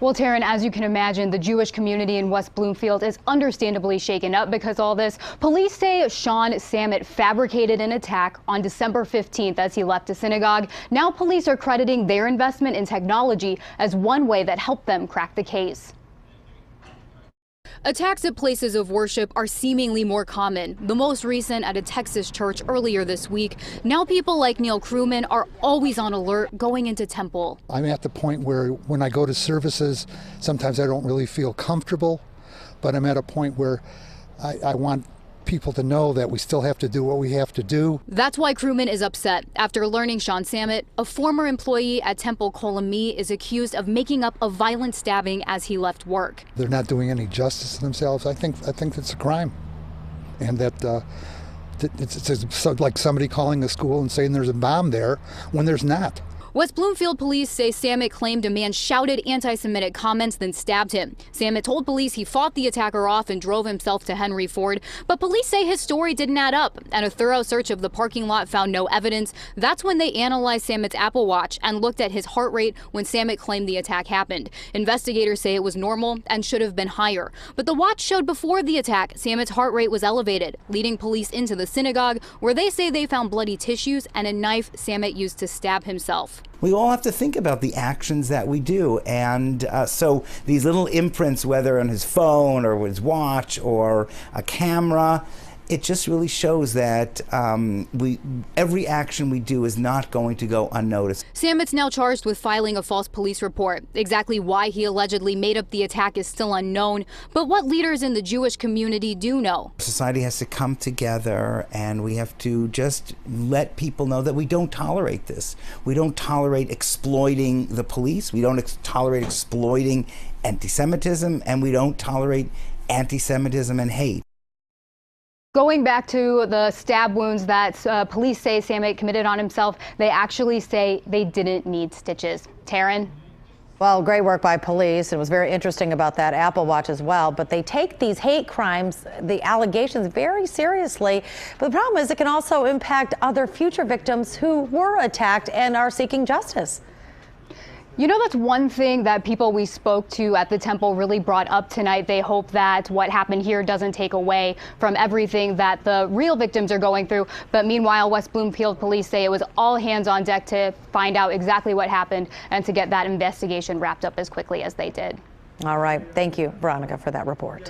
Well, Taryn, as you can imagine, the Jewish community in West Bloomfield is understandably shaken up because all this. Police say Sean Samitt fabricated an attack on December 15th as he left a synagogue. Now police are crediting their investment in technology as one way that helped them crack the case. Attacks at places of worship are seemingly more common, the most recent at a Texas church earlier this week. Now people like Neil Crewman are always on alert going into temple. I'm at the point where when I go to services, sometimes I don't really feel comfortable, but I'm at a point where I want people to know that we still have to do what we have to do. That's why Crewman is upset after learning Sean Samitt, a former employee at Temple Kolami, is accused of making up a violent stabbing as he left work. They're not doing any justice to themselves. I think it's a crime, and that it's like somebody calling the school and saying there's a bomb there when there's not. West Bloomfield police say Samitt claimed a man shouted anti-Semitic comments, then stabbed him. Samitt told police he fought the attacker off and drove himself to Henry Ford, but police say his story didn't add up, and a thorough search of the parking lot found no evidence. That's when they analyzed Samitt's Apple Watch and looked at his heart rate when Samitt claimed the attack happened. Investigators say it was normal and should have been higher, but the watch showed before the attack Samitt's heart rate was elevated, leading police into the synagogue, where they say they found bloody tissues and a knife Samitt used to stab himself. We all have to think about the actions that we do, and so these little imprints, whether on his phone or his watch or a camera, it just really shows that every action we do is not going to go unnoticed. Samitt's now charged with filing a false police report. Exactly why he allegedly made up the attack is still unknown, but what leaders in the Jewish community do know. Society has to come together, and we have to just let people know that we don't tolerate this. We don't tolerate exploiting the police. We don't tolerate exploiting anti-Semitism, and we don't tolerate anti-Semitism and hate. Going back to the stab wounds that police say Samitt committed on himself, they actually say they didn't need stitches. Taryn? Well, great work by police. It was very interesting about that Apple Watch as well. But they take these hate crimes, the allegations, very seriously. But the problem is it can also impact other future victims who were attacked and are seeking justice. You know, that's one thing that people we spoke to at the temple really brought up tonight. They hope that what happened here doesn't take away from everything that the real victims are going through. But meanwhile, West Bloomfield police say it was all hands on deck to find out exactly what happened and to get that investigation wrapped up as quickly as they did. All right. Thank you, Veronica, for that report.